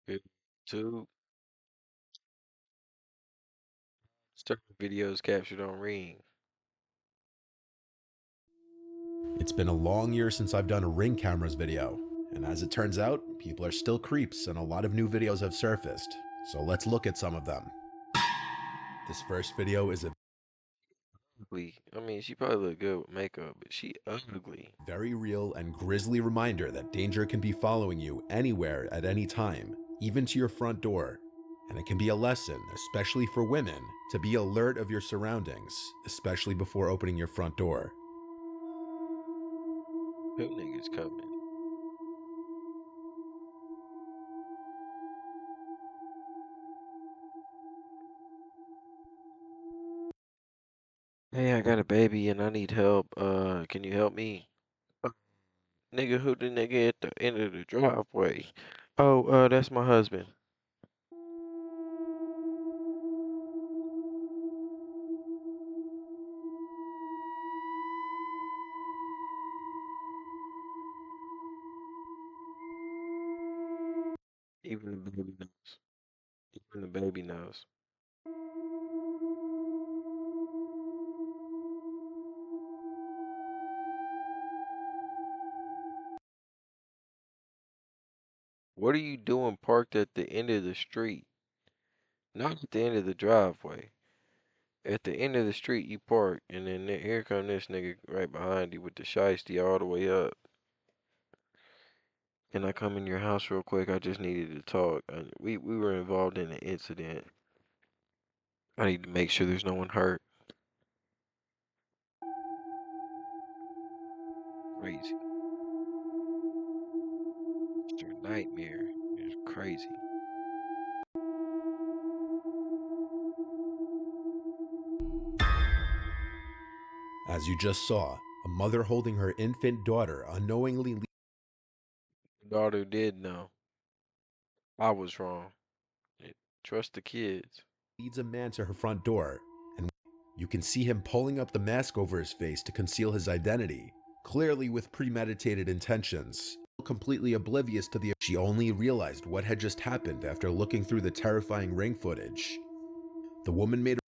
YouTube, certain videos captured on Ring. It's been a long year since I've done a Ring cameras video, and as it turns out, people are still creeps and a lot of new videos have surfaced, so let's look at some of them. This first video is a Ugly. I mean, she probably look good with makeup, but she ugly. very real and grisly reminder that danger can be following you anywhere at any time, even to your front door. And it can be a lesson, especially for women, to be alert of your surroundings, especially before opening your front door. Them niggas coming. Hey, I got a baby and I need help. Can you help me? Uh, Nigga, who the nigga at the end of the driveway? Oh, that's my husband. Even the baby knows. Even the baby knows. What are you doing parked at the end of the street? Not at the end of the driveway. At the end of the street you park, and then here come this nigga right behind you with the shiesty all the way up. Can I come in your house real quick? I just needed to talk. We were involved in an incident. I need to make sure there's no one hurt. Crazy. Mr. Nightmare. It's crazy. As you just saw, a mother holding her infant daughter unknowingly Daughter did know. I was wrong. Trust the kids. leads a man to her front door, and you can see him pulling up the mask over his face to conceal his identity, clearly with premeditated intentions. Completely oblivious to the she only realized what had just happened after looking through the terrifying Ring footage. The woman made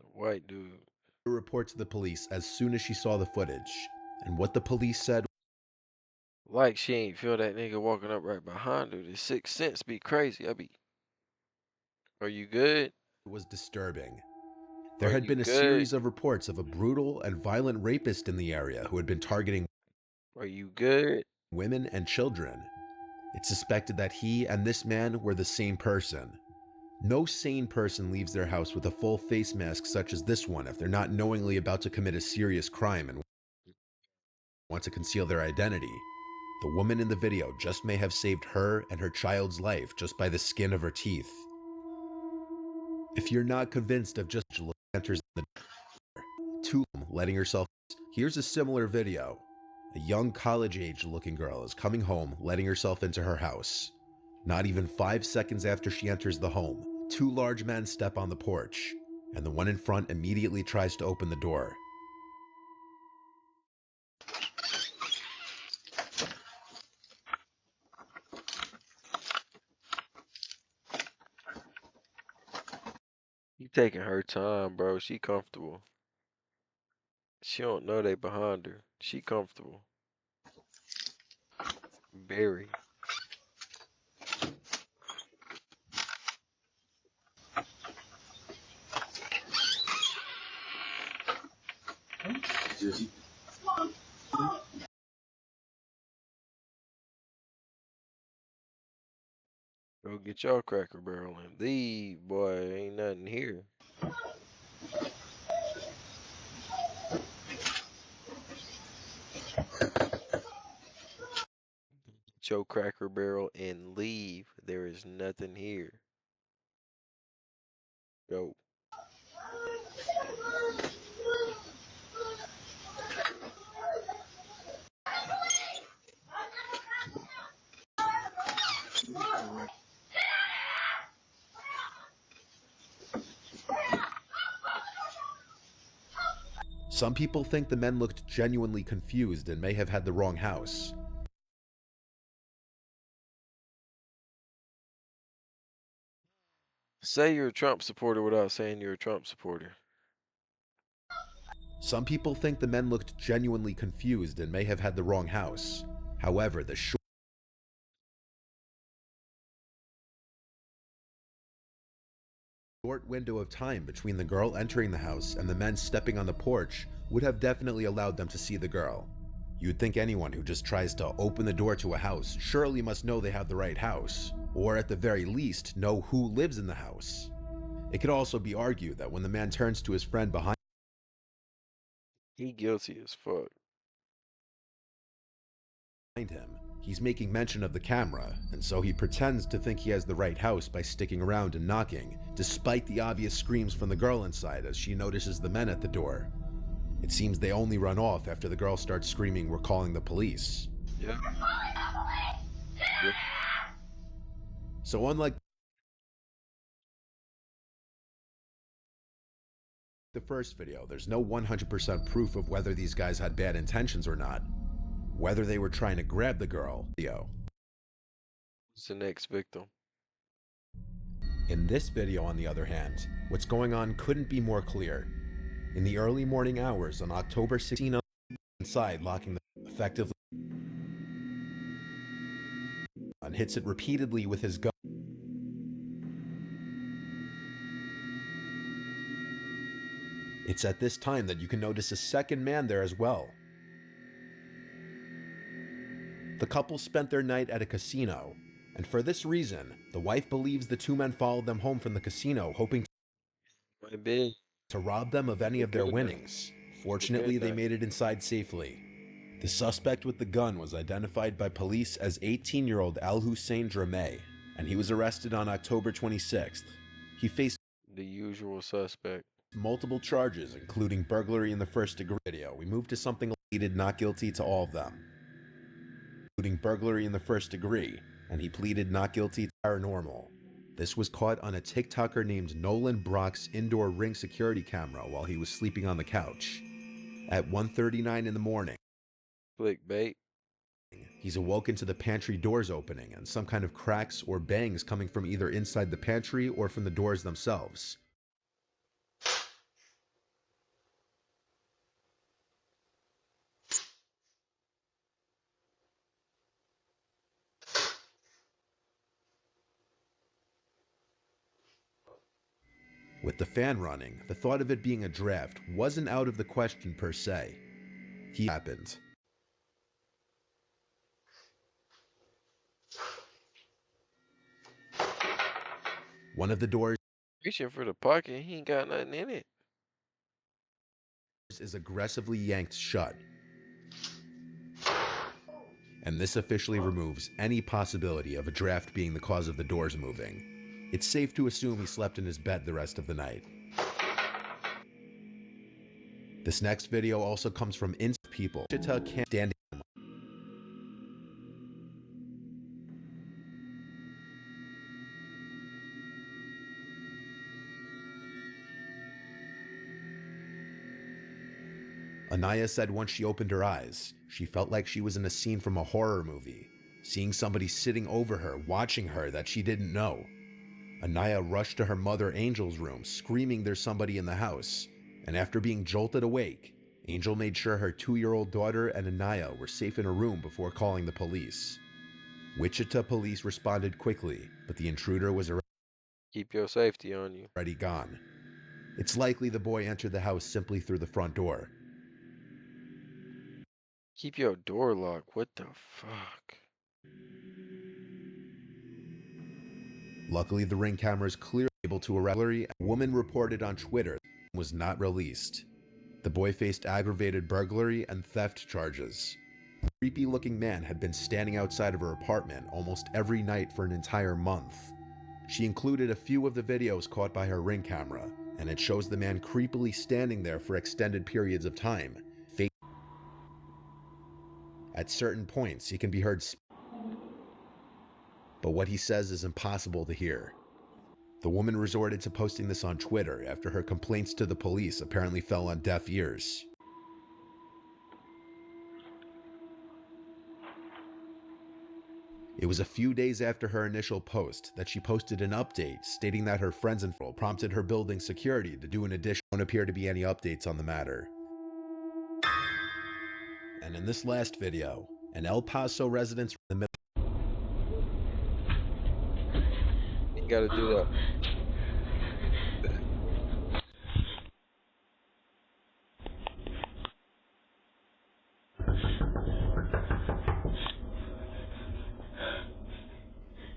The white dude. a report to the police as soon as she saw the footage, and what the police said Like she ain't feel that nigga walking up right behind her. The sixth sense be crazy. Are you good? was disturbing. There Are had you been a good? series of reports of a brutal and violent rapist in the area who had been targeting Are you good? women and children. It's suspected that he and this man were the same person. No sane person leaves their house with a full face mask such as this one if they're not knowingly about to commit a serious crime and want to conceal their identity. The woman in the video just may have saved her and her child's life just by the skin of her teeth. If you're not convinced of just enters the door, letting herself, here's a similar video. A young college-age looking girl is coming home, letting herself into her house. Not even 5 seconds after she enters the home, two large men step on the porch, and the one in front immediately tries to open the door. You taking her time, bro. She comfortable. She don't know they behind her. She comfortable. Very. Go get your Cracker Barrel and leave, boy. Ain't nothing here. Get your Cracker Barrel and leave. There is nothing here. Go. Some people think the men looked genuinely confused and may have had the wrong house. Say you're a Trump supporter without saying you're a Trump supporter. Some people think the men looked genuinely confused and may have had the wrong house. However, the short window of time between the girl entering the house and the men stepping on the porch would have definitely allowed them to see the girl. You'd think anyone who just tries to open the door to a house surely must know they have the right house, or at the very least know who lives in the house. It could also be argued that when the man turns to his friend behind He guilty as fuck. him, he's making mention of the camera, and so he pretends to think he has the right house by sticking around and knocking, despite the obvious screams from the girl inside as she notices the men at the door. It seems they only run off after the girl starts screaming, "We're calling the police." Yeah. So unlike the first video, there's no 100% proof of whether these guys had bad intentions or not. Whether they were trying to grab the girl. Who's the next victim? In this video, on the other hand, what's going on couldn't be more clear. In the early morning hours on October 16th, inside locking the effectively and hits it repeatedly with his gun. It's at this time that you can notice a second man there as well. The couple spent their night at a casino, and for this reason, the wife believes the two men followed them home from the casino, hoping My big. to rob them of any of their winnings. Fortunately, they made it inside safely. The suspect with the gun was identified by police as 18-year-old Al Hussein Drameh, and he was arrested on October 26th. He faced The usual suspect. multiple charges, including burglary in the first degree. We moved to something he pleaded not guilty to all of them, including burglary in the first degree, and he pleaded not guilty to paranormal. This was caught on a TikToker named Nolan Brock's indoor Ring security camera while he was sleeping on the couch. At 1:39 in the morning, Clickbait. he's awoken to the pantry doors opening and some kind of cracks or bangs coming from either inside the pantry or from the doors themselves. With the fan running, the thought of it being a draft wasn't out of the question per se. He happened. One of the doors Reaching for the pocket. He ain't got nothing in it. is aggressively yanked shut, and this officially removes any possibility of a draft being the cause of the doors moving. It's safe to assume he slept in his bed the rest of the night. This next video also comes from people. Wichita can't stand. Anaya said once she opened her eyes, she felt like she was in a scene from a horror movie, seeing somebody sitting over her, watching her that she didn't know. Anaya rushed to her mother Angel's room, screaming there's somebody in the house, and after being jolted awake, Angel made sure her 2-year-old daughter and Anaya were safe in a room before calling the police. Wichita police responded quickly, but the intruder was Keep your safety on you. already gone. It's likely the boy entered the house simply through the front door. Keep your door locked. What the fuck? Luckily, the Ring camera is clearly able to arrest a woman reported on Twitter was not released. The boy faced aggravated burglary and theft charges. A creepy-looking man had been standing outside of her apartment almost every night for an entire month. She included a few of the videos caught by her Ring camera, and it shows the man creepily standing there for extended periods of time. At certain points, he can be heard but what he says is impossible to hear. The woman resorted to posting this on Twitter after her complaints to the police apparently fell on deaf ears. It was a few days after her initial post that she posted an update stating that her friends and prompted her building security to do an addition. Don't appear to be any updates on the matter. And in this last video, an El Paso resident in the You gotta do that.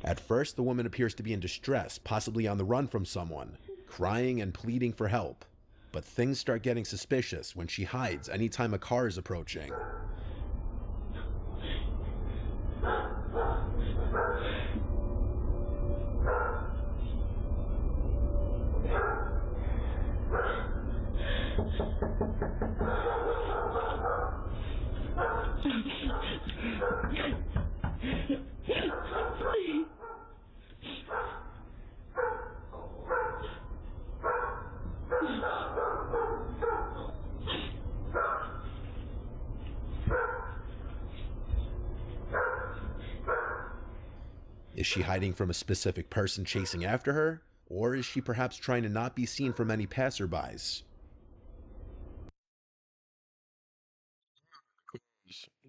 At first, the woman appears to be in distress, possibly on the run from someone, crying and pleading for help. But things start getting suspicious when she hides anytime a car is approaching. Is she hiding from a specific person chasing after her? Or is she perhaps trying to not be seen from any passerbys?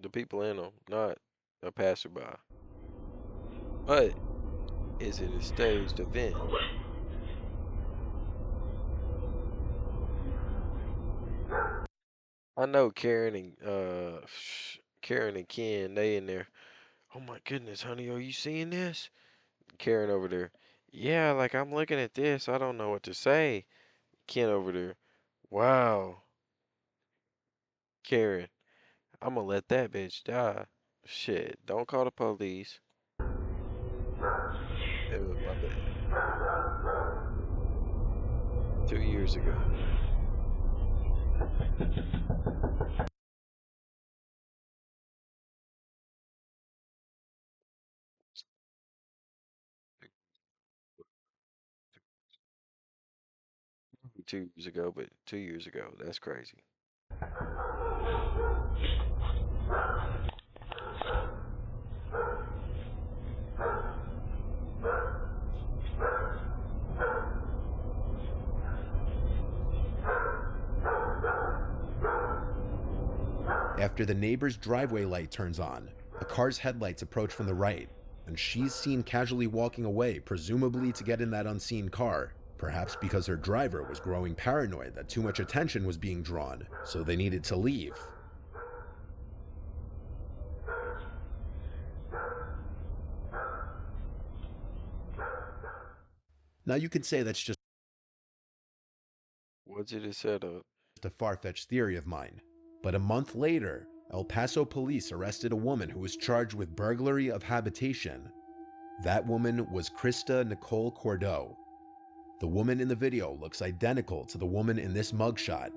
The people in them, not a passerby. But is it a staged event? I know Karen and Ken, they in there. Oh my goodness, honey, are you seeing this? Karen over there. Yeah, like I'm looking at this. I don't know what to say. Ken over there. Wow, Karen, I'm gonna let that bitch die. Shit, don't call the police. It was my bad. 2 years ago. 2 years ago, but 2 years ago. That's crazy. After the neighbor's driveway light turns on, a car's headlights approach from the right, and she's seen casually walking away, presumably to get in that unseen car, perhaps because her driver was growing paranoid that too much attention was being drawn, so they needed to leave. Now you could say that's just What's it set up? a far-fetched theory of mine, but a month later, El Paso police arrested a woman who was charged with burglary of habitation. That woman was Krista Nicole Cordeau. The woman in the video looks identical to the woman in this mugshot.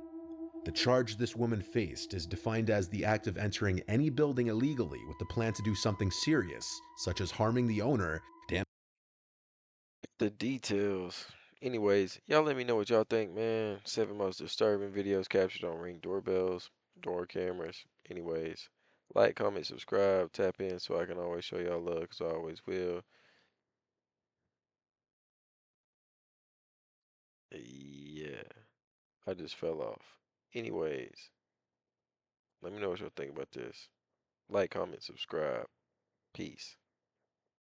The charge this woman faced is defined as the act of entering any building illegally with the plan to do something serious, such as harming the owner, The details. Anyways, y'all let me know what y'all think, man. 7 most disturbing videos captured on Ring doorbells, door cameras. Anyways, like, comment, subscribe, tap in so I can always show y'all love, because I always will. Yeah, I just fell off. Anyways, let me know what y'all think about this. Like, comment, subscribe. Peace.